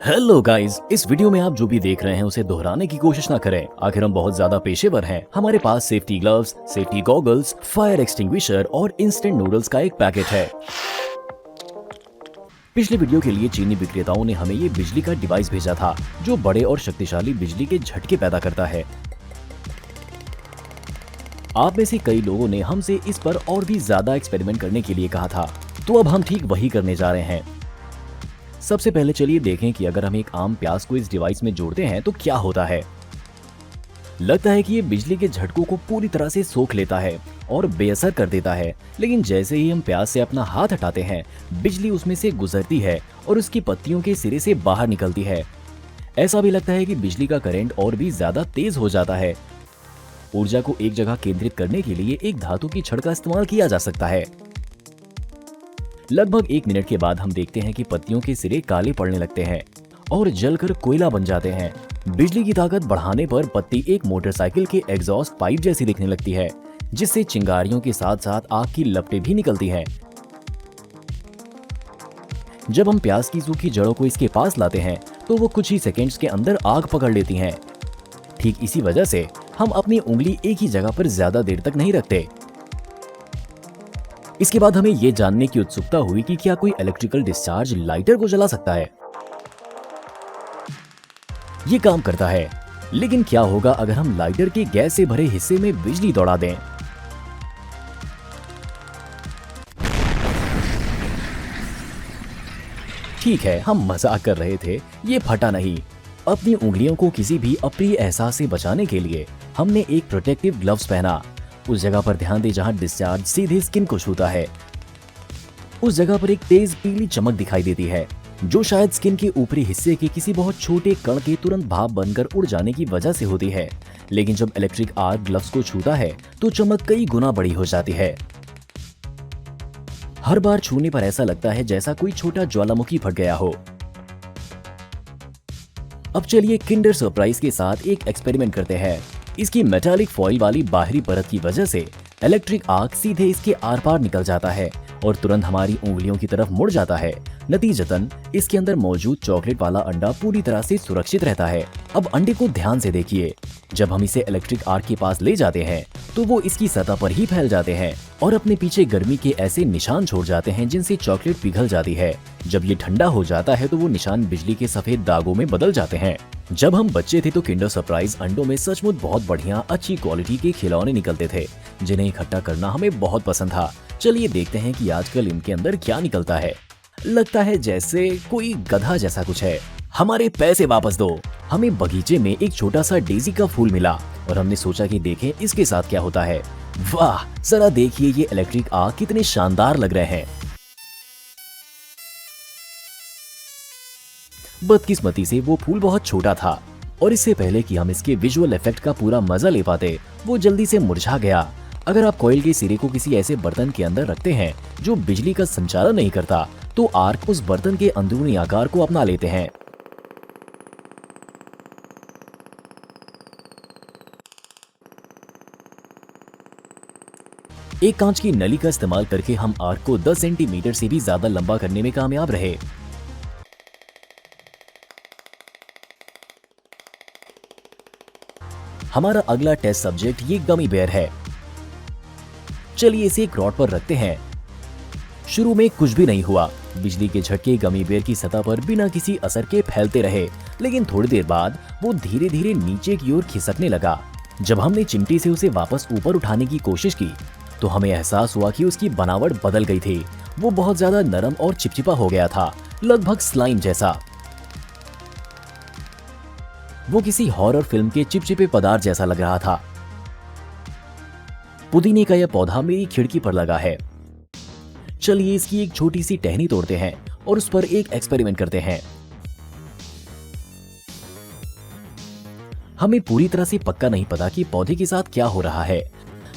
Hello guys, इस video में आप जो भी देख रहे हैं उसे दोहराने की कोशिश ना करें। आखिर हम बहुत ज्यादा पेशेवर हैं। हमारे पास safety gloves, safety goggles, fire extinguisher और इंस्टेंट नूडल्स का एक पैकेट है। पिछले वीडियो के लिए चीनी विक्रेताओं ने हमें ये बिजली का डिवाइस भेजा था जो बड़े और शक्तिशाली बिजली के झटके पैदा करता है। आप में से कई लोगों ने हमसे इस पर और भी ज्यादा एक्सपेरिमेंट करने के लिए कहा था, तो अब हम ठीक वही करने जा रहे हैं। सबसे पहले चलिए देखें कि अगर हम एक आम प्याज को इस डिवाइस में जोड़ते हैं तो क्या होता है। लगता है कि ये बिजली के झटकों को पूरी तरह से सोख लेता है और बेअसर कर देता है, लेकिन जैसे ही हम प्याज से अपना हाथ हटाते हैं, बिजली उसमें से गुजरती है और उसकी पत्तियों के सिरे से बाहर निकलती है। ऐसा भी लगता है कि बिजली का करंट और भी ज्यादा तेज हो जाता है। ऊर्जा को एक जगह केंद्रित करने के लिए एक धातु की छड़ का इस्तेमाल किया जा सकता है। लगभग 1 मिनट के बाद हम देखते हैं कि पत्तियों के सिरे काले पड़ने लगते हैं और जलकर कोयला बन जाते हैं। बिजली की ताकत बढ़ाने पर पत्ती एक मोटरसाइकिल के एग्जॉस्ट पाइप जैसी दिखने लगती है, जिससे चिंगारियों के साथ साथ आग की लपटें भी निकलती हैं। जब हम प्याज की सूखी जड़ों को इसके पास लाते हैं तो वो कुछ ही सेकेंड्स के अंदर आग पकड़ लेती हैं। ठीक इसी वजह से हम अपनी उंगली एक ही जगह पर ज्यादा देर तक नहीं रखते। इसके बाद हमें ये जानने की उत्सुकता हुई कि क्या कोई इलेक्ट्रिकल डिस्चार्ज लाइटर को जला सकता है। ये काम करता है, लेकिन क्या होगा अगर हम लाइटर के गैस से भरे हिस्से में बिजली दौड़ा दें? ठीक है, हम मजाक कर रहे थे, ये फटा नहीं। अपनी उंगलियों को किसी भी अप्रिय एहसास से बचाने के लिए हमने एक प्रोटेक्टिव ग्लव्स पहना। उस जगह पर ध्यान दें जहां डिस्चार्ज सीधे स्किन को छूता है। उस जगह पर एक तेज पीली चमक दिखाई देती है, जो शायद स्किन के ऊपरी हिस्से के किसी बहुत छोटे कण के तुरंत भाप बनकर उड़ जाने की वजह से होती है। लेकिन जब इलेक्ट्रिक आर्क ग्लव्स को छूता है तो चमक कई गुना बड़ी हो जाती है। हर बार छूने पर ऐसा लगता है जैसा कोई छोटा ज्वालामुखी फट गया हो। अब चलिए किंडर सरप्राइज के साथ एक एक्सपेरिमेंट करते हैं। इसकी मेटालिक फॉइल वाली बाहरी परत की वजह से इलेक्ट्रिक आर्क सीधे इसके आर पार निकल जाता है और तुरंत हमारी उंगलियों की तरफ मुड़ जाता है। नतीजतन इसके अंदर मौजूद चॉकलेट वाला अंडा पूरी तरह से सुरक्षित रहता है। अब अंडे को ध्यान से देखिए। जब हम इसे इलेक्ट्रिक आर्क के पास ले जाते हैं तो वो इसकी सतह पर ही फैल जाते हैं और अपने पीछे गर्मी के ऐसे निशान छोड़ जाते हैं जिनसे चॉकलेट पिघल जाती है। जब ये ठंडा हो जाता है तो वो निशान बिजली के सफेद दागों में बदल जाते हैं। जब हम बच्चे थे तो किंडर सरप्राइज अंडों में सचमुच बहुत बढ़िया अच्छी क्वालिटी के खिलौने निकलते थे, जिन्हें इकट्ठा करना हमें बहुत पसंद था। चलिए देखते हैं कि आजकल इनके अंदर क्या निकलता है। लगता है जैसे कोई गधा जैसा कुछ है। हमारे पैसे वापस दो। हमें बगीचे में एक छोटा सा डेजी का फूल मिला और हमने सोचा कि देखें इसके साथ क्या होता है। वाह, जरा देखिए ये इलेक्ट्रिक आर्क कितने शानदार लग रहे हैं। बदकिस्मती से वो फूल बहुत छोटा था और इससे पहले कि हम इसके विजुअल इफेक्ट का पूरा मजा ले पाते, वो जल्दी से मुरझा गया। अगर आप कॉइल के सिरे को किसी ऐसे बर्तन के अंदर रखते हैं जो बिजली का संचालन नहीं करता, तो आर्क उस बर्तन के अंदरूनी आकार को अपना लेते हैं। एक कांच की नली का इस्तेमाल करके हम आर्क को 10 सेंटीमीटर से भी ज्यादा लंबा करने में कामयाब रहे। हमारा अगला टेस्ट सब्जेक्ट ये गमी बेयर है। चलिए इसे एक रॉड पर रखते हैं। शुरू में कुछ भी नहीं हुआ। बिजली के झटके गमी बेयर की सतह पर बिना किसी असर के फैलते रहे, लेकिन थोड़ी देर बाद वो धीरे धीरे नीचे की ओर खिसकने लगा। जब हमने चिमटी से उसे वापस ऊपर उठाने की कोशिश की तो हमें एहसास हुआ कि उसकी बनावट बदल गई थी। वो बहुत ज्यादा नरम और चिपचिपा हो गया था, लगभग स्लाइम जैसा। वो किसी हॉरर फिल्म के चिपचिपे पदार्थ जैसा लग रहा था। पुदीने का यह पौधा मेरी खिड़की पर लगा है। चलिए इसकी एक छोटी सी टहनी तोड़ते हैं और उस पर एक एक्सपेरिमेंट करते हैं। हमें पूरी तरह से पक्का नहीं पता कि पौधे के साथ क्या हो रहा है,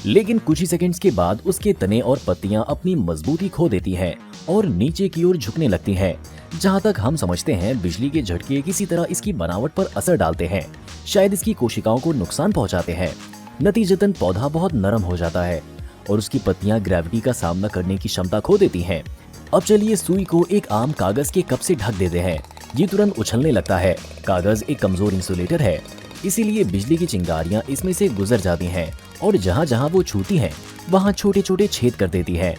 लेकिन कुछ ही सेकंड्स के बाद उसके तने और पत्तियां अपनी मजबूती खो देती हैं और नीचे की ओर झुकने लगती हैं। जहां तक हम समझते हैं बिजली के झटके किसी तरह इसकी बनावट पर असर डालते हैं, शायद इसकी कोशिकाओं को नुकसान पहुंचाते हैं। नतीजतन पौधा बहुत नरम हो जाता है और उसकी पत्तियां ग्रेविटी का सामना करने की क्षमता खो देती हैं। अब चलिए सुई को एक आम कागज के कप से ढक देते हैं। ये तुरंत उछलने लगता है। कागज एक कमजोर इंसुलेटर है, इसीलिए बिजली की चिंगारियां इसमें से गुजर जाती हैं और जहां जहां वो छूती हैं वहां छोटे छोटे छेद कर देती है।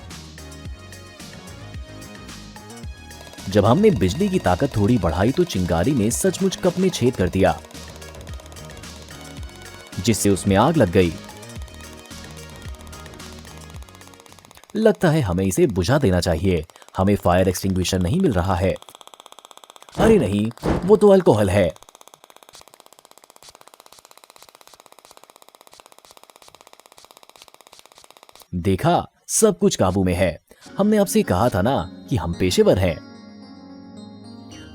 जब हमने बिजली की ताकत थोड़ी बढ़ाई तो चिंगारी ने सचमुच कप में छेद कर दिया, जिससे उसमें आग लग गई। लगता है हमें इसे बुझा देना चाहिए। हमें फायर एक्सटिंग्विशर नहीं मिल रहा है। अरे नहीं, वो तो अल्कोहल है। देखा, सब कुछ काबू में है। हमने आपसे कहा था ना कि हम पेशेवर हैं।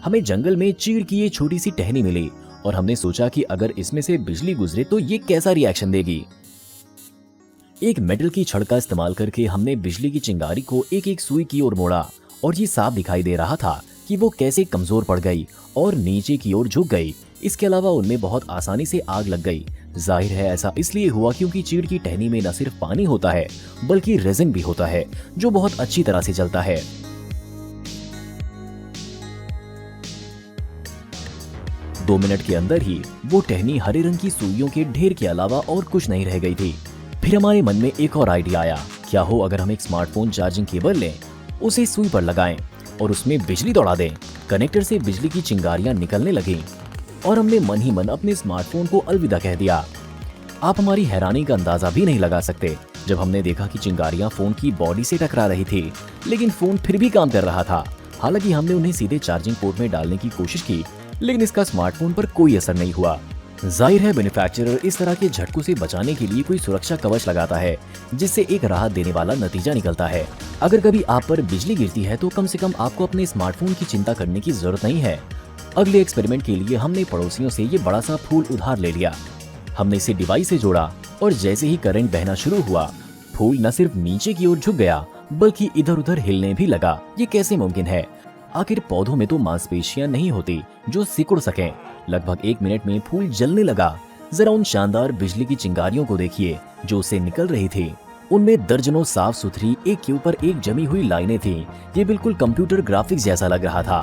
हमें जंगल में चीड़ की ये छोटी सी टहनी मिली और हमने सोचा कि अगर इसमें से बिजली गुजरे तो ये कैसा रिएक्शन देगी। एक मेटल की छड़ का इस्तेमाल करके हमने बिजली की चिंगारी को एक एक सुई की ओर मोड़ा और ये साफ दिखाई दे रहा था कि वो कैसे कमजोर पड़ गई और नीचे की ओर झुक गई। इसके अलावा उनमें बहुत आसानी से आग लग गई। जाहिर है ऐसा इसलिए हुआ क्योंकि चीड़ की टहनी में न सिर्फ पानी होता है बल्कि रेजिन भी होता है जो बहुत अच्छी तरह से जलता है। दो मिनट के अंदर ही वो टहनी हरे रंग की सुइयों के ढेर के अलावा और कुछ नहीं रह गई थी। फिर हमारे मन में एक और आइडिया आया, क्या हो अगर हम एक स्मार्टफोन चार्जिंग केबल लें, उसे सुई पर लगाएं और उसमें बिजली दौड़ा दें। कनेक्टर से बिजली की चिंगारियां निकलने लगीं और हमने मन ही मन अपने स्मार्टफोन को अलविदा कह दिया। आप हमारी हैरानी का अंदाजा भी नहीं लगा सकते जब हमने देखा कि चिंगारियां फोन की बॉडी से टकरा रही थी, लेकिन फोन फिर भी काम कर रहा था। हालांकि हमने उन्हें सीधे चार्जिंग पोर्ट में डालने की कोशिश की, लेकिन इसका स्मार्टफोन पर कोई असर नहीं हुआ। जाहिर है मैन्युफैक्चरर इस तरह के झटकों से बचाने के लिए कोई सुरक्षा कवच लगाता है जिससे एक राहत देने वाला नतीजा निकलता है। अगर कभी आप पर बिजली गिरती है तो कम से कम आपको अपने स्मार्टफोन की चिंता करने की जरूरत नहीं है। अगले एक्सपेरिमेंट के लिए हमने पड़ोसियों से ये बड़ा सा फूल उधार ले लिया। हमने इसे डिवाइस से जोड़ा और जैसे ही करंट बहना शुरू हुआ, फूल न सिर्फ नीचे की ओर झुक गया बल्कि इधर उधर हिलने भी लगा। ये कैसे मुमकिन है? आखिर पौधों में तो मांसपेशियां नहीं होती जो सिकुड़ सकें। लगभग 1 मिनट में फूल जलने लगा। जरा उन शानदार बिजली की चिंगारियों को देखिए जो उससे निकल रही थी। उनमें दर्जनों साफ सुथरी एक के ऊपर एक जमी हुई लाइनें थीं। ये बिल्कुल कंप्यूटर ग्राफिक्स जैसा लग रहा था।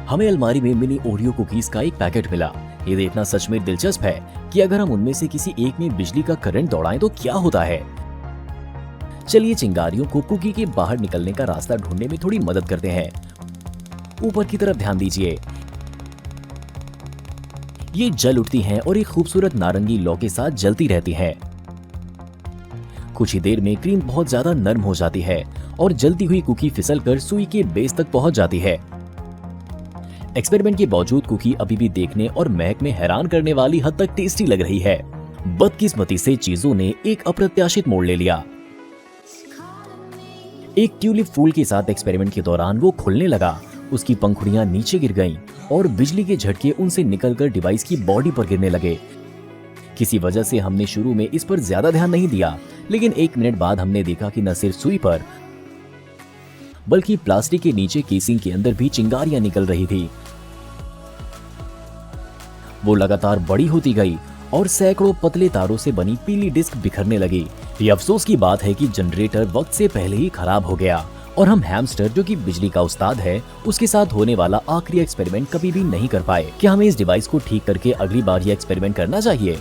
हमें अलमारी में मिनी ओरियो कुकीज का एक पैकेट मिला। ये देखना सच में दिलचस्प है कि अगर हम उनमें से किसी एक में बिजली का करंट दौड़ाएं तो क्या होता है। चलिए चिंगारियों को कुकी के बाहर निकलने का रास्ता ढूंढने में थोड़ी मदद करते हैं। ऊपर की तरफ ध्यान दीजिए, ये जल उठती हैं और एक खूबसूरत नारंगी लौ के साथ जलती रहती हैं। कुछ ही देर में क्रीम बहुत ज्यादा नरम हो जाती है और जलती हुई कुकी फिसलकर सुई के बेस तक पहुंच जाती है। एक्सपेरिमेंट के बावजूद कुकी अभी भी देखने और महक में हैरान करने वाली हद तक टेस्टी लग रही है। बदकिस्मती से चीजों ने एक अप्रत्याशित मोड़ ले लिया। एक ट्यूलिप फूल के साथ एक्सपेरिमेंट के दौरान वो खुलने लगा। उसकी पंखुड़ियां नीचे गिर गईं और बिजली के झटके उनसे निकलकर डिवाइस की बॉडी पर गिरने लगे। किसी वजह से हमने शुरू में इस पर ज्यादा ध्यान नहीं दिया, लेकिन 1 मिनट बाद हमने देखा कि न सिर्फ सुई पर बल्कि प्लास्टिक के नीचे केसिंग के अंदर भी चिंगारियां निकल रही थी। वो लगातार बड़ी होती गई और सैकड़ों पतले तारों से बनी पीली डिस्क बिखरने लगी। ये अफसोस की बात है कि जनरेटर वक्त से पहले ही खराब हो गया और हम हैमस्टर जो कि बिजली का उस्ताद है उसके साथ होने वाला आखिरी एक्सपेरिमेंट कभी भी नहीं कर पाए। क्या हमें इस डिवाइस को ठीक करके अगली बार ये एक्सपेरिमेंट करना चाहिए?